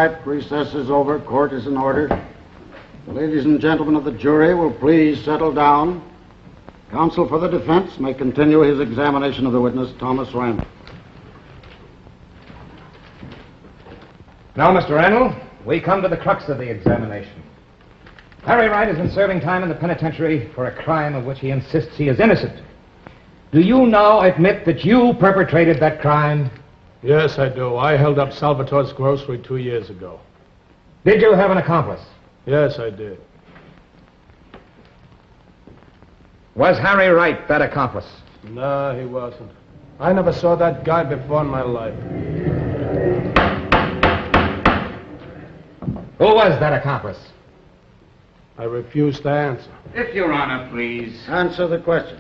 right. Recess is over. Court is in order. The ladies and gentlemen of the jury will please settle down. Counsel for the defense may continue his examination of the witness, Thomas Randall. Now, Mr. Randall, we come to the crux of the examination. Harry Wright has been serving time in the penitentiary for a crime of which he insists he is innocent. Do you now admit that you perpetrated that crime? Yes, I do. I held up Salvatore's grocery 2 years ago. Did you have an accomplice? Yes, I did. Was Harry Wright that accomplice? No, he wasn't. I never saw that guy before in my life. Who was that accomplice? I refuse to answer. If Your Honor, please. Answer the question.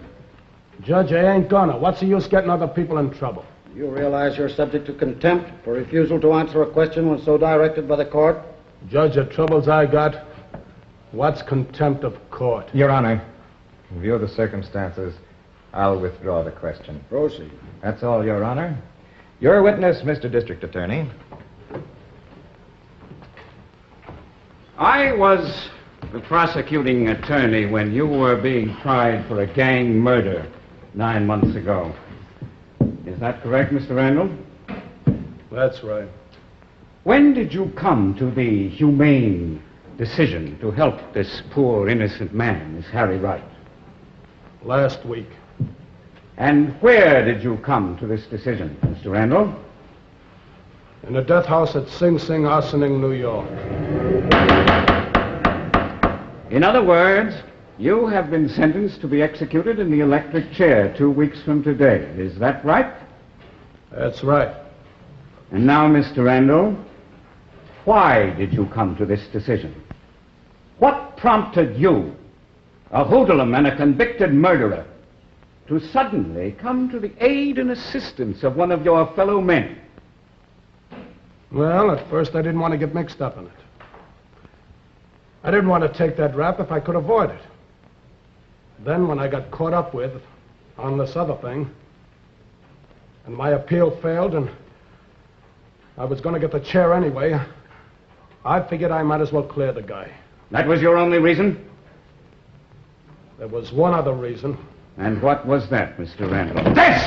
Judge, I ain't gonna. What's the use getting other people in trouble? You realize you're subject to contempt for refusal to answer a question when so directed by the court? Judge, the troubles I got, what's contempt of court? Your Honor, in view of the circumstances, I'll withdraw the question. Proceed. That's all, Your Honor. Your witness, Mr. District Attorney. I was the prosecuting attorney when you were being tried for a gang murder 9 months ago. Is that correct, Mr. Randall? That's right. When did you come to the humane decision to help this poor innocent man, this Harry Wright? Last week. And where did you come to this decision, Mr. Randall? In the death house at Sing Sing, Ossining, New York. In other words, you have been sentenced to be executed in the electric chair 2 weeks from today. Is that right? That's right. And now, Mr. Randall, why did you come to this decision? What prompted you, a hoodlum and a convicted murderer, to suddenly come to the aid and assistance of one of your fellow men? Well, at first I didn't want to get mixed up in it. I didn't want to take that rap if I could avoid it. Then when I got caught up with on this other thing, and my appeal failed, and I was going to get the chair anyway, I figured I might as well clear the guy. That was your only reason? There was one other reason. And what was that, Mr. Randall? This!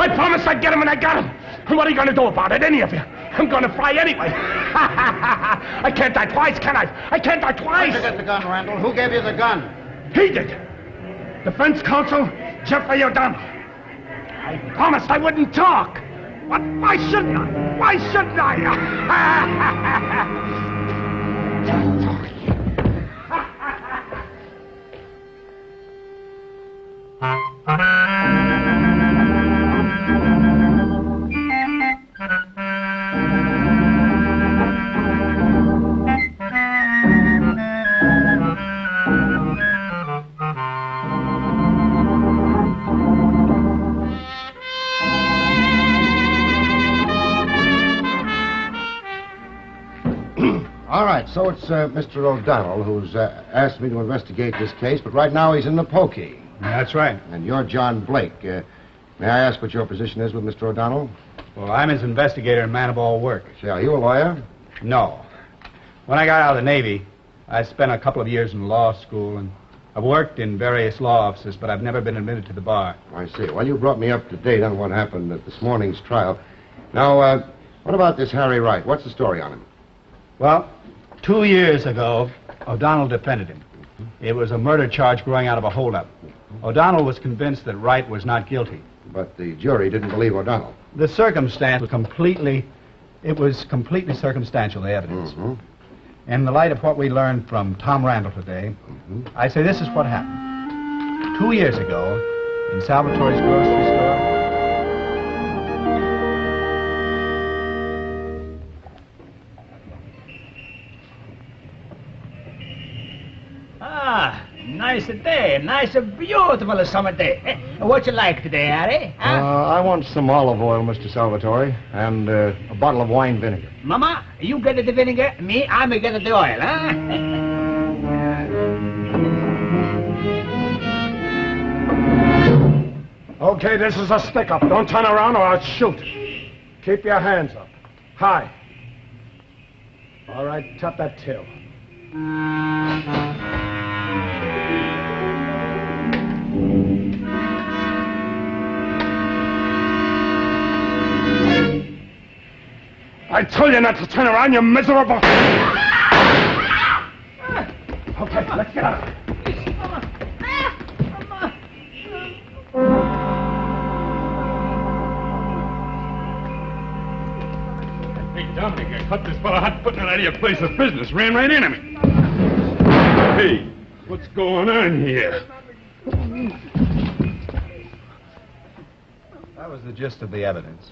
I promised I'd get him, and I got him. And what are you going to do about it, any of you? I'm going to fly anyway. I can't die twice, can I? I can't die twice. Where'd you get the gun, Randall? Who gave you the gun? He did. Defense counsel, Jeffrey O'Donnell. I promised I wouldn't talk. But why shouldn't I? Why shouldn't I? All right, so it's Mr. O'Donnell who's asked me to investigate this case, but right now he's in the pokey. That's right. And you're John Blake. May I ask what your position is with Mr. O'Donnell? Well, I'm his investigator and man of all work. Say, are you a lawyer? No. When I got out of the Navy, I spent a couple of years in law school, and I've worked in various law offices, but I've never been admitted to the bar. I see. Well, you brought me up to date on what happened at this morning's trial. Now, what about this Harry Wright? What's the story on him? Well, 2 years ago, O'Donnell defended him. It was a murder charge growing out of a holdup. O'Donnell was convinced that Wright was not guilty. But the jury didn't believe O'Donnell. The circumstance was completely circumstantial, the evidence. Mm-hmm. In the light of what we learned from Tom Randall today, I say this is what happened. 2 years ago, in Salvatore's grocery store... Nice day, nice, beautiful summer day. What you like today, Harry? Huh? I want some olive oil, Mr. Salvatore, and a bottle of wine vinegar. Mama, you get the vinegar, me, I'm gonna get the oil, huh? Okay, this is a stick-up. Don't turn around or I'll shoot. Keep your hands up. High. All right, tap that till. I told you not to turn around, you miserable... Okay, let's get out. Hey, Dominic, I caught this fella hot putting it out of your place of business. Ran right into me. Hey, what's going on here? That was the gist of the evidence.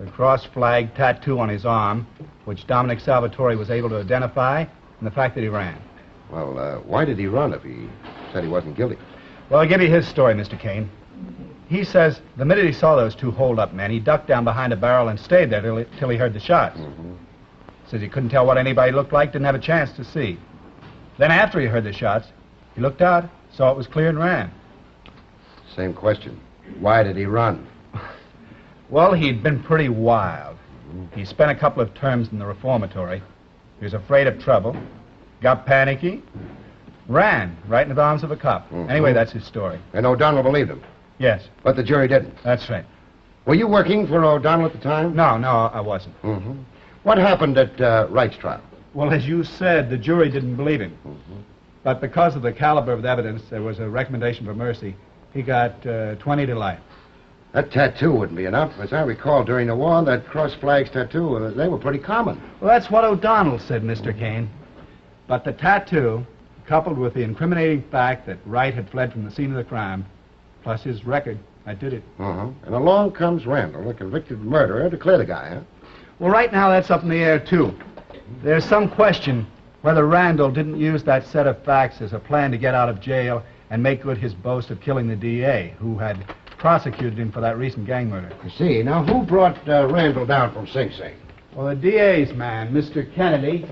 The cross-flag tattoo on his arm, which Dominic Salvatore was able to identify, and the fact that he ran. Well, why did he run if he said he wasn't guilty? Well, I'll give you his story, Mr. Kane. He says the minute he saw those two hold-up men, he ducked down behind a barrel and stayed there till he heard the shots. Says he couldn't tell what anybody looked like, didn't have a chance to see. Then after he heard the shots, he looked out, saw it was clear and ran. Same question. Why did he run? Well, he'd been pretty wild. He spent a couple of terms in the reformatory. He was afraid of trouble, got panicky, ran right into the arms of a cop. Anyway, that's his story. And O'Donnell believed him? Yes. But the jury didn't? That's right. Were you working for O'Donnell at the time? No, I wasn't. What happened at Wright's trial? Well, as you said, the jury didn't believe him. But because of the caliber of the evidence, there was a recommendation for mercy. He got 20 to life. That tattoo wouldn't be enough. As I recall, during the war, that cross flags tattoo, they were pretty common. Well, that's what O'Donnell said, Mr. Kane. But the tattoo, coupled with the incriminating fact that Wright had fled from the scene of the crime, plus his record, that did it. And along comes Randall, a convicted murderer, to clear the guy, huh? Well, right now, that's up in the air, too. There's some question whether Randall didn't use that set of facts as a plan to get out of jail and make good his boast of killing the DA, who had prosecuted him for that recent gang murder. I see. Now, who brought Randall down from Sing Sing? Well, the DA's man, Mr. Kennedy,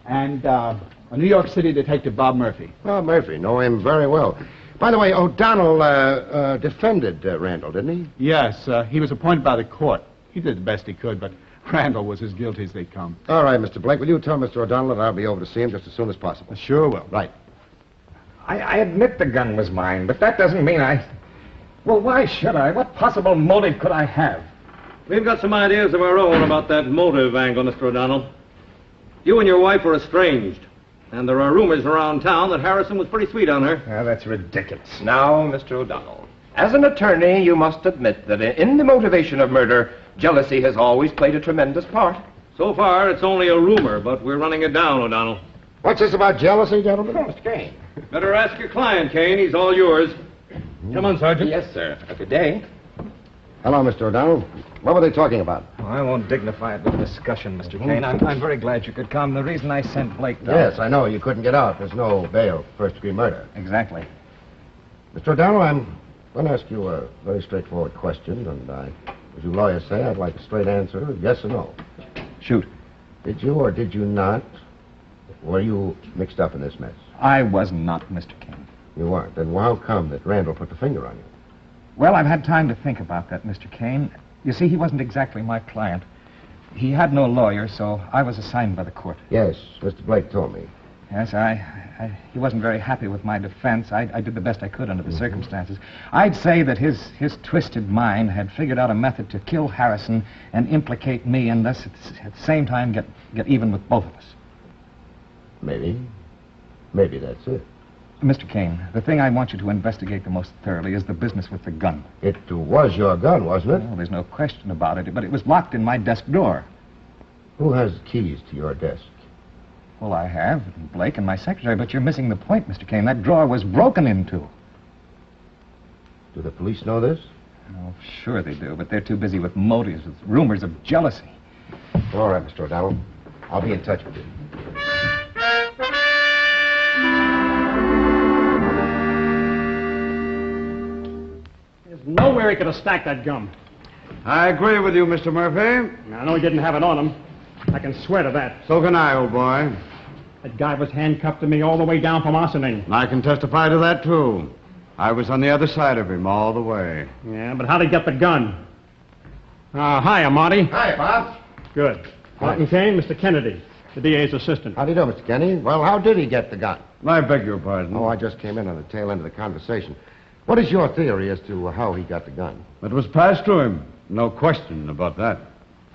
and a New York City detective, Bob Murphy. Oh, Murphy. Know him very well. By the way, O'Donnell defended Randall, didn't he? Yes, he was appointed by the court. He did the best he could, but Randall was as guilty as they come. All right, Mr. Blake, will you tell Mr. O'Donnell that I'll be over to see him just as soon as possible? Sure will. Right. I admit the gun was mine, but that doesn't mean I... Well, why should I? What possible motive could I have? We've got some ideas of our own about that motive angle, Mr. O'Donnell. You and your wife are estranged, and there are rumors around town that Harrison was pretty sweet on her. Oh, that's ridiculous. Now, Mr. O'Donnell, as an attorney, you must admit that in the motivation of murder, jealousy has always played a tremendous part. So far, it's only a rumor, but we're running it down, O'Donnell. What's this about jealousy, gentlemen? Mr. Kane. Better ask your client, Kane. He's all yours. Come on, Sergeant. Yes, sir. Good day. Hello, Mr. O'Donnell. What were they talking about? Oh, I won't dignify it with discussion, Mr. Kane. I'm very glad you could come. The reason I sent Blake down... Yes, I know. You couldn't get out. There's no bail for first-degree murder. Exactly. Mr. O'Donnell, I'm going to ask you a very straightforward question, and as you lawyers say, I'd like a straight answer, yes or no. Shoot. Did you or did you not? Were you mixed up in this mess? I was not, Mr. Kane. You weren't. Then how come that Randall put the finger on you? Well, I've had time to think about that, Mr. Kane. You see, he wasn't exactly my client. He had no lawyer, so I was assigned by the court. Yes, Mr. Blake told me. Yes, he wasn't very happy with my defense. I did the best I could under the circumstances. I'd say that his twisted mind had figured out a method to kill Harrison and implicate me, and thus at the same time get even with both of us. Maybe that's it. Mr. Kane, the thing I want you to investigate the most thoroughly is the business with the gun. It was your gun, wasn't it? Well, there's no question about it, but it was locked in my desk drawer. Who has keys to your desk? Well, I have, Blake and my secretary, but you're missing the point, Mr. Kane. That drawer was broken into. Do the police know this? Oh, sure they do, but they're too busy with motives, with rumors of jealousy. All right, Mr. O'Donnell. I'll be in touch with you. There's nowhere he could have stacked that gum. I agree with you, Mr. Murphy. I know he didn't have it on him. I can swear to that. So can I, old boy. That guy was handcuffed to me all the way down from Ossining. And I can testify to that, too. I was on the other side of him all the way. Yeah, but how'd he get the gun? Hiya, Marty. Hi, Bob. Good. Martin Kane, Mr. Kennedy, the DA's assistant. How do you do, Mr. Kenny? Well, how did he get the gun? I beg your pardon. Oh, I just came in on the tail end of the conversation. What is your theory as to how he got the gun? It was passed to him. No question about that.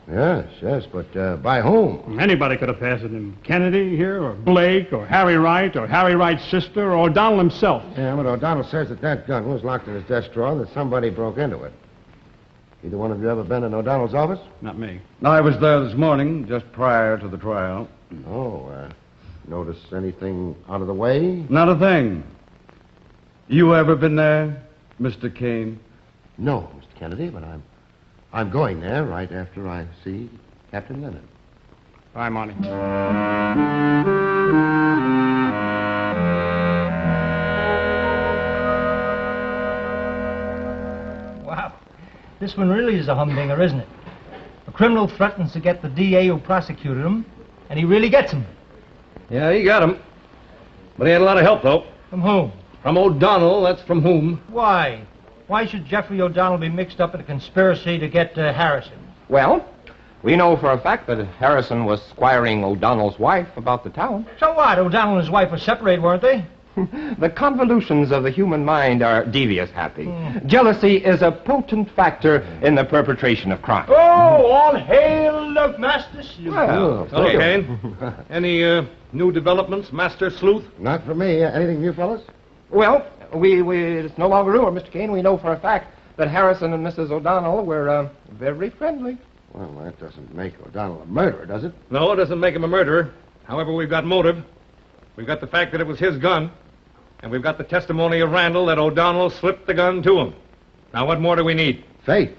Yes, but by whom? Anybody could have passed it. Him. Kennedy here, or Blake, or Harry Wright, or Harry Wright's sister, or O'Donnell himself. Yeah, but O'Donnell says that gun was locked in his desk drawer and that somebody broke into it. Either one of you ever been in O'Donnell's office? Not me. I was there this morning, just prior to the trial. Oh, notice anything out of the way? Not a thing. You ever been there, Mr. Kane? No, Mr. Kennedy, but I'm going there right after I see Captain Lennon. Bye, Marty. Wow. This one really is a humdinger, isn't it? A criminal threatens to get the DA who prosecuted him, and he really gets him. Yeah, he got him. But he had a lot of help, though. From whom? From O'Donnell, that's from whom. Why? Why should Jeffrey O'Donnell be mixed up in a conspiracy to get Harrison? Well, we know for a fact that Harrison was squiring O'Donnell's wife about the town. So what? O'Donnell and his wife were separated, weren't they? The convolutions of the human mind are devious, Happy. Jealousy is a potent factor in the perpetration of crime. Oh, all hail the Master Sleuth. Well, Hello, Kane. Any new developments, Master Sleuth? Not for me. Anything new, fellas? Well, it's no longer rumor, Mr. Kane. We know for a fact that Harrison and Mrs. O'Donnell were very friendly. Well, that doesn't make O'Donnell a murderer, does it? No, it doesn't make him a murderer. However, we've got motive. We've got the fact that it was his gun. And we've got the testimony of Randall that O'Donnell slipped the gun to him. Now, what more do we need? Faith.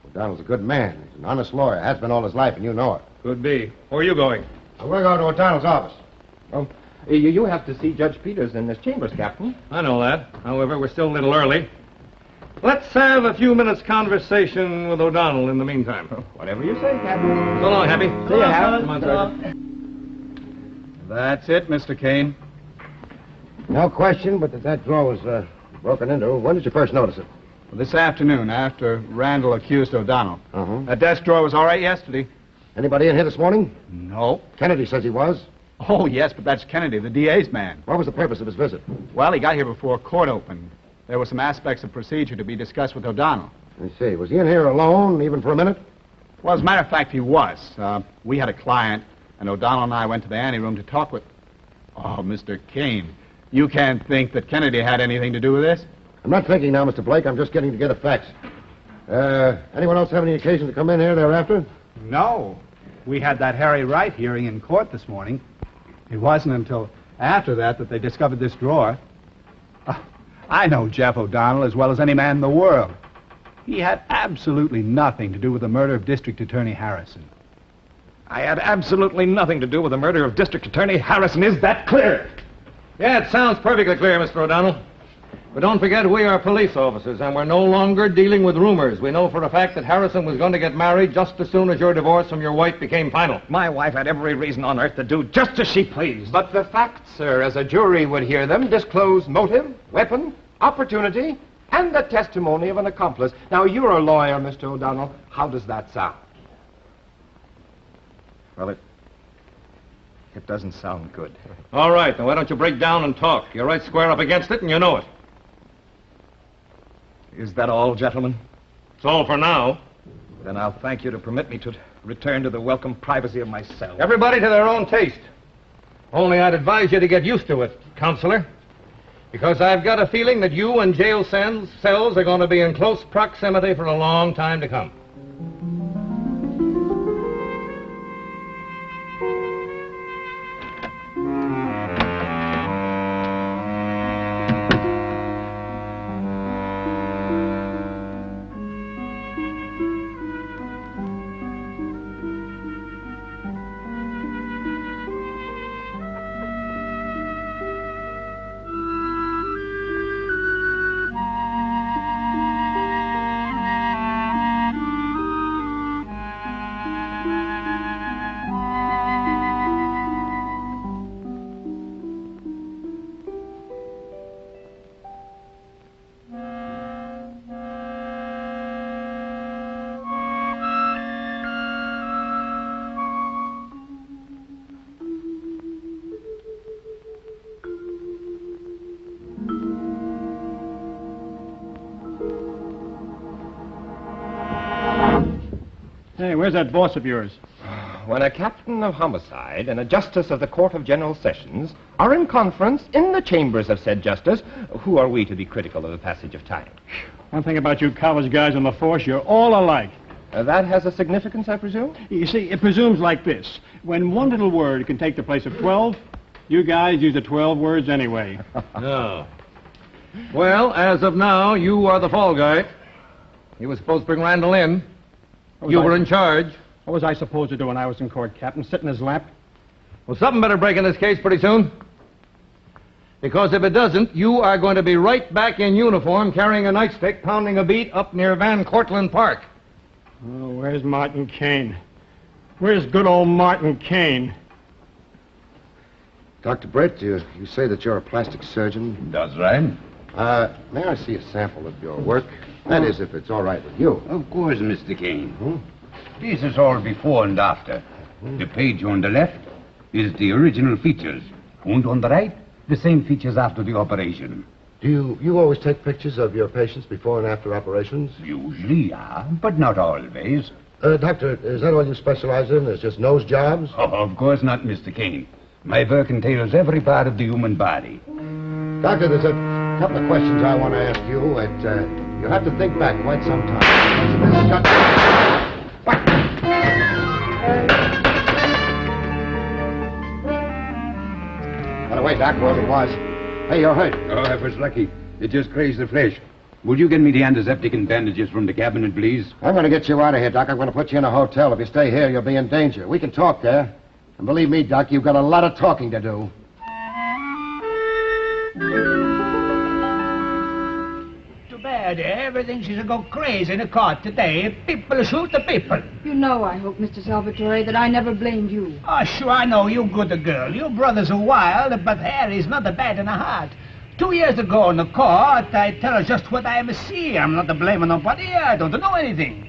O'Donnell's a good man. He's an honest lawyer. Has been all his life, and you know it. Could be. Where are you going? I'm going to go to O'Donnell's office. You have to see Judge Peters in his chambers, Captain. I know that. However, we're still a little early. Let's have a few minutes conversation with O'Donnell in the meantime. Whatever you say, Captain. So long, Happy. See you, Hap. Come on, Sergeant. That's it, Mr. Kane. No question, but that drawer was broken into. When did you first notice it? Well, this afternoon, after Randall accused O'Donnell. Uh-huh. That desk drawer was all right yesterday. Anybody in here this morning? No. Kennedy says he was. Oh, yes, but that's Kennedy, the DA's man. What was the purpose of his visit? Well, he got here before court opened. There were some aspects of procedure to be discussed with O'Donnell. I see. Was he in here alone, even for a minute? Well, as a matter of fact, he was. We had a client, and O'Donnell and I went to the anteroom to talk with... Oh, Mr. Kane, you can't think that Kennedy had anything to do with this? I'm not thinking now, Mr. Blake. I'm just getting together facts. Anyone else have any occasion to come in here thereafter? No. We had that Harry Wright hearing in court this morning. It wasn't until after that they discovered this drawer. I know Jeff O'Donnell as well as any man in the world. He had absolutely nothing to do with the murder of District Attorney Harrison. I had absolutely nothing to do with the murder of District Attorney Harrison. Is that clear? Yeah, it sounds perfectly clear, Mr. O'Donnell. But don't forget, we are police officers, and we're no longer dealing with rumors. We know for a fact that Harrison was going to get married just as soon as your divorce from your wife became final. My wife had every reason on earth to do just as she pleased. But the facts, sir, as a jury would hear them, disclose motive, weapon, opportunity, and the testimony of an accomplice. Now, you're a lawyer, Mr. O'Donnell. How does that sound? Well, it doesn't sound good. All right, now why don't you break down and talk? You're right square up against it, and you know it. Is that all, gentlemen? It's all for now. Then I'll thank you to permit me to return to the welcome privacy of my cell. Everybody to their own taste. Only I'd advise you to get used to it, Counselor. Because I've got a feeling that you and jail cells are going to be in close proximity for a long time to come. Hey, where's that boss of yours? When a captain of homicide and a justice of the Court of General Sessions are in conference in the chambers of said justice, who are we to be critical of the passage of time? One thing about you college guys on the force, you're all alike. That has a significance, I presume? You see, it presumes like this. When one little word can take the place of 12, you guys use the 12 words anyway. No. Well, as of now, you are the fall guy. You were supposed to bring Randall in. You were in charge. What was I supposed to do when I was in court, Captain? Sit in his lap? Well, something better break in this case pretty soon. Because if it doesn't, you are going to be right back in uniform, carrying a nightstick, pounding a beat up near Van Cortlandt Park. Oh, where's Martin Kane? Where's good old Martin Kane? Dr. Britt, you say that you're a plastic surgeon? That's right. May I see a sample of your work? That is, if it's all right with you. Of course, Mr. Kane. This is all before and after. The page on the left is the original features, and on the right, the same features after the operation. Do you always take pictures of your patients before and after operations? Usually, yeah, but not always. Doctor, is that all you specialize in? Is just nose jobs? Oh, of course not, Mr. Kane. My work entails every part of the human body. Doctor, there's a couple of questions I want to ask you, and you'll have to think back quite some time. By the way, Doc, whoever it was, hey, you're hurt. Oh, I was lucky. It just grazed the flesh. Would you get me the antiseptic and bandages from the cabinet, please? I'm going to get you out of here, Doc. I'm going to put you in a hotel. If you stay here, you'll be in danger. We can talk there. And believe me, Doc, you've got a lot of talking to do. Too bad. Everything seems to go crazy in the court today. People shoot the people. You know, I hope, Mr. Salvatore, that I never blamed you. Oh, sure, I know. You good girl. Your brothers are wild, but Harry's not a bad in the heart. 2 years ago in the court, I tell her just what I see. I'm not to blame nobody. I don't know anything.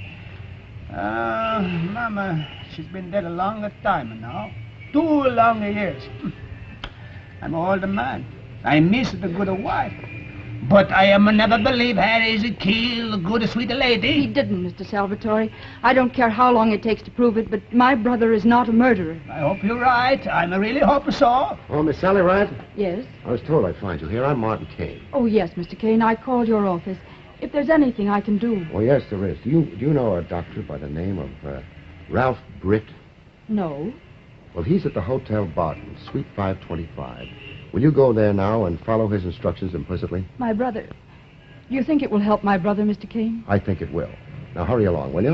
Mama, she's been dead a longer time now. 2 long years. I'm an older man. I miss the good wife. But I am never believe Harry's killed a good sweet lady. He didn't, Mr. Salvatore. I don't care how long it takes to prove it, but my brother is not a murderer. I hope you're right. I really hope so. Oh, Miss Sally Wright? Yes? I was told I'd find you here. I'm Martin Kane. Oh, yes, Mr. Kane. I called your office. If there's anything I can do. Well, yes, there is. Do you know a doctor by the name of Ralph Britt? No. Well, he's at the Hotel Barton, Suite 525. Will you go there now and follow his instructions implicitly? My brother. Do you think it will help my brother, Mr. Kane? I think it will. Now, hurry along, will you?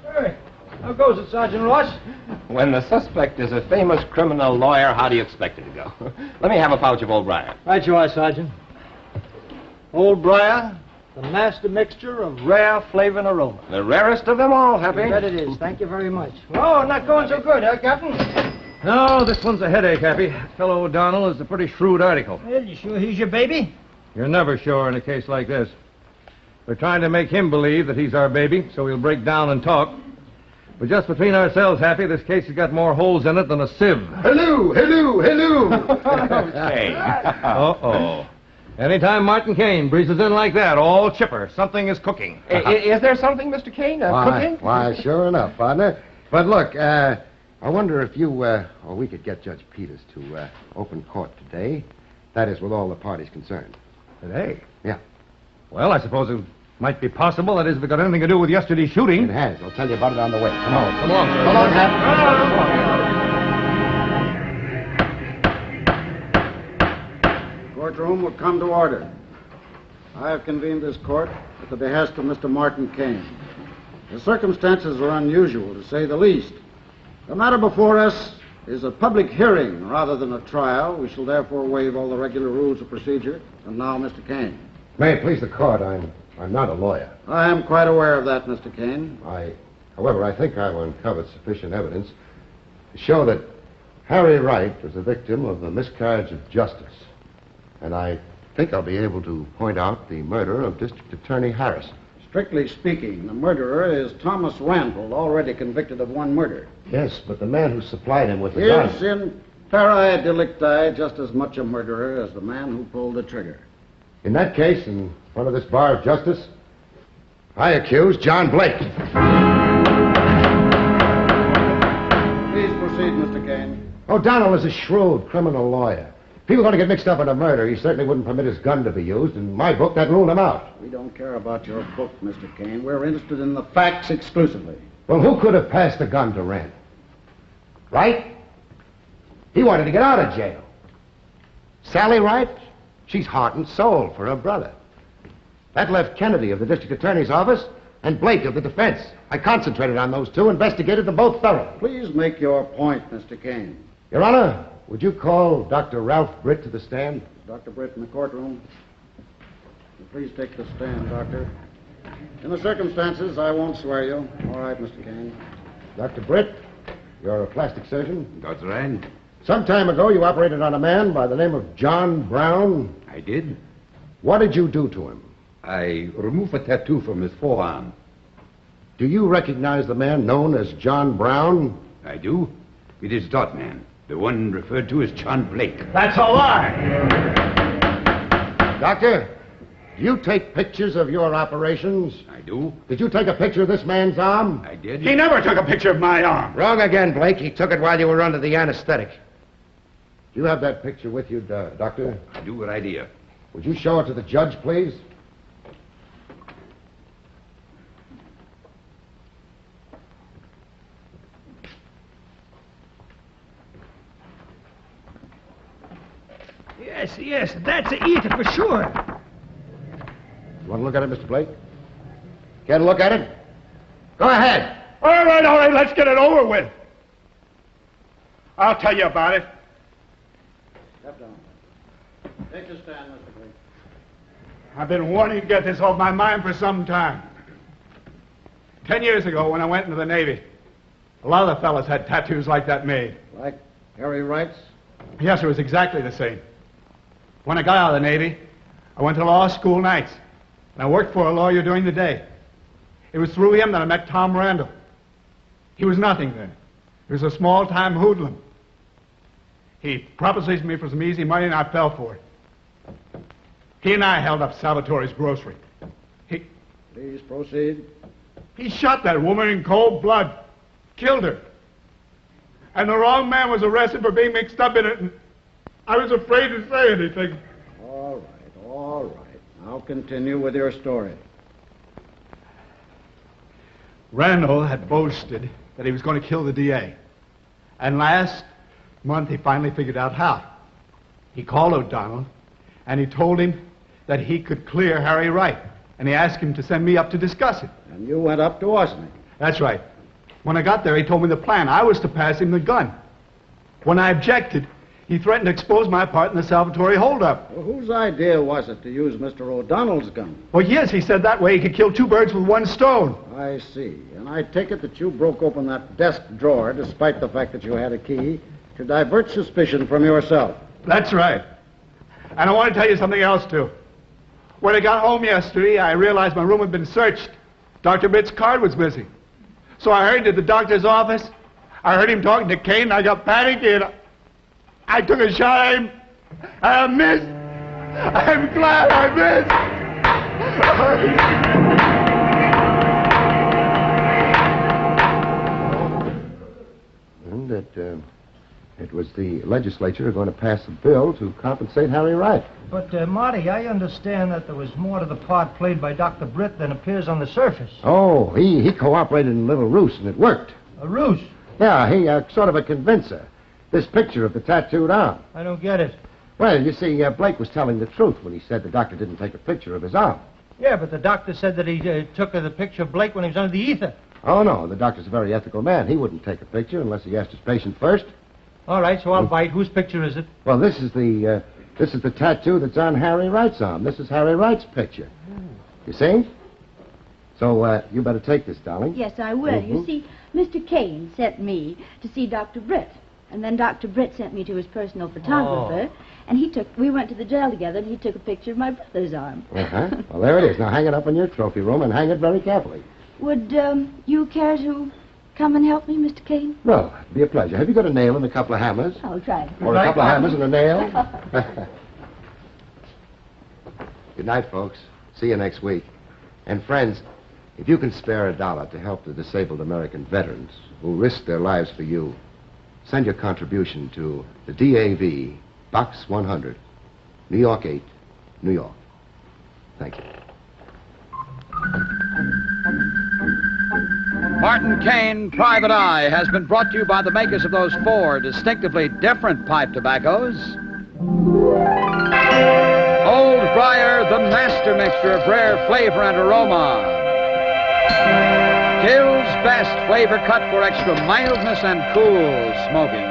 Hey, how goes it, Sergeant Ross? When the suspect is a famous criminal lawyer, how do you expect it to go? Let me have a pouch of Old Briar. Right you are, Sergeant. Old Briar, the master mixture of rare flavor and aroma. The rarest of them all, Happy. I bet it is. Thank you very much. Oh, not going so good, huh, Captain? No, this one's a headache, Happy. Fellow O'Donnell is a pretty shrewd article. Well, you sure he's your baby? You're never sure in a case like this. We're trying to make him believe that he's our baby, so he'll break down and talk. But just between ourselves, Happy, this case has got more holes in it than a sieve. Hello, hello, hello. Okay. Uh-oh. Anytime Martin Kane breezes in like that, all chipper, something is cooking. Is there something, Mr. Kane, cooking? Why, sure enough, partner. But look, I wonder if you, or we could get Judge Peters to open court today. That is, with all the parties concerned. Today? Yeah. Well, I suppose it might be possible. That is, if it got anything to do with yesterday's shooting. It has. I'll tell you about it on the way. Come on. Come along, sir. Come on, Hap. Courtroom will come to order. I have convened this court at the behest of Mr. Martin Kane. The circumstances are unusual, to say the least. The matter before us is a public hearing rather than a trial. We shall therefore waive all the regular rules of procedure. And now, Mr. Kane. May it please the court, I'm not a lawyer. I am quite aware of that, Mr. Kane. However, I think I've uncovered sufficient evidence to show that Harry Wright was a victim of a miscarriage of justice. And I think I'll be able to point out the murder of District Attorney Harris. Strictly speaking, the murderer is Thomas Randall, already convicted of one murder. Yes, but the man who supplied him with the Is gun... in pari delicti just as much a murderer as the man who pulled the trigger. In that case, in front of this bar of justice, I accuse John Blake. Please proceed, Mr. Kane. O'Donnell is a shrewd criminal lawyer. If he were going to get mixed up in a murder, he certainly wouldn't permit his gun to be used. In my book, that ruled him out. We don't care about your book, Mr. Kane. We're interested in the facts exclusively. Well, who could have passed the gun to Rand? Wright? He wanted to get out of jail. Sally Wright? She's heart and soul for her brother. That left Kennedy of the district attorney's office and Blake of the defense. I concentrated on those two, investigated them both thoroughly. Please make your point, Mr. Kane. Your Honor, would you call Dr. Ralph Britt to the stand? Dr. Britt in the courtroom. Please take the stand, Doctor. In the circumstances, I won't swear you. All right, Mr. Kane. Dr. Britt, you're a plastic surgeon? That's right. Some time ago, you operated on a man by the name of John Brown. I did. What did you do to him? I removed a tattoo from his forearm. Do you recognize the man known as John Brown? I do. It is that man, the one referred to as John Blake. That's a lie. Doctor, do you take pictures of your operations? I do. Did you take a picture of this man's arm? I did. He never took a picture of my arm. Wrong again, Blake. He took it while you were under the anesthetic. Do you have that picture with you, Doctor? I do right here. Would you show it to the judge, please? Yes, that's a eater for sure. You want to look at it, Mr. Blake? Care to look at it? Go ahead. All right, let's get it over with. I'll tell you about it. Step down. Take your stand, Mr. Blake. I've been wanting to get this off my mind for some time. 10 years ago, when I went into the Navy, a lot of the fellas had tattoos like that made. Like Harry Wright's? Yes, it was exactly the same. When I got out of the Navy, I went to law school nights, and I worked for a lawyer during the day. It was through him that I met Tom Randall. He was nothing then. He was a small-time hoodlum. He propositioned me for some easy money, and I fell for it. He and I held up Salvatore's grocery. Please proceed. He shot that woman in cold blood, killed her. And the wrong man was arrested for being mixed up in it, and I was afraid to say anything. All right. Now continue with your story. Randall had boasted that he was going to kill the DA. And last month, he finally figured out how. He called O'Donnell, and he told him that he could clear Harry Wright. And he asked him to send me up to discuss it. And you went up to Washington? That's right. When I got there, he told me the plan. I was to pass him the gun. When I objected, he threatened to expose my part in the Salvatore holdup. Well, whose idea was it to use Mr. O'Donnell's gun? Well, yes, he said that way he could kill two birds with one stone. I see. And I take it that you broke open that desk drawer, despite the fact that you had a key, to divert suspicion from yourself. That's right. And I want to tell you something else, too. When I got home yesterday, I realized my room had been searched. Dr. Britt's card was missing. So I hurried to the doctor's office. I heard him talking to Kane, and I got panicky, and I took a shot at him, and I missed. I'm glad I missed. And that it was the legislature going to pass a bill to compensate Harry Wright. But, Marty, I understand that there was more to the part played by Dr. Britt than appears on the surface. Oh, he cooperated in a little ruse, and it worked. A ruse? Yeah, he sort of a convincer. This picture of the tattooed arm. I don't get it. Well, you see, Blake was telling the truth when he said the doctor didn't take a picture of his arm. Yeah, but the doctor said that he took the picture of Blake when he was under the ether. Oh, no, the doctor's a very ethical man. He wouldn't take a picture unless he asked his patient first. All right, so I'll bite. Whose picture is it? Well, this is the tattoo that's on Harry Wright's arm. This is Harry Wright's picture. You see? So, you better take this, darling. Yes, I will. You see, Mr. Kane sent me to see Dr. Britt. And then Dr. Britt sent me to his personal photographer. And we went to the jail together, and he took a picture of my brother's arm. Uh-huh. Well, there it is. Now, hang it up in your trophy room and hang it very carefully. Would you care to come and help me, Mr. Kane? Well, it'd be a pleasure. Have you got a nail and a couple of hammers? I'll try. Or a couple of hammers and a nail? Good night, folks. See you next week. And friends, if you can spare $1 to help the disabled American veterans who risked their lives for you, send your contribution to the DAV, Box 100, New York 8, New York. Thank you. Martin Kane, Private Eye, has been brought to you by the makers of those 4 distinctively different pipe tobaccos. Old Briar, the master mixture of rare flavor and aroma. Hill's best flavor cut for extra mildness and cool smoking.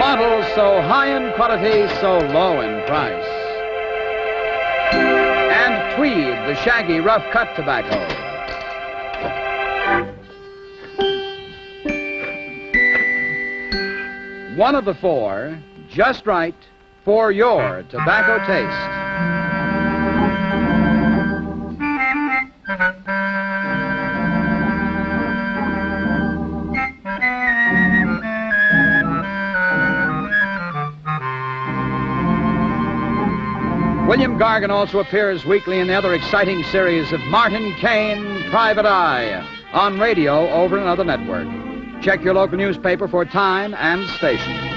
Models so high in quality, so low in price. And Tweed, the shaggy rough cut tobacco. One of the 4, just right for your tobacco taste. William Gargan also appears weekly in the other exciting series of Martin Kane, Private Eye, on radio over another network. Check your local newspaper for time and station.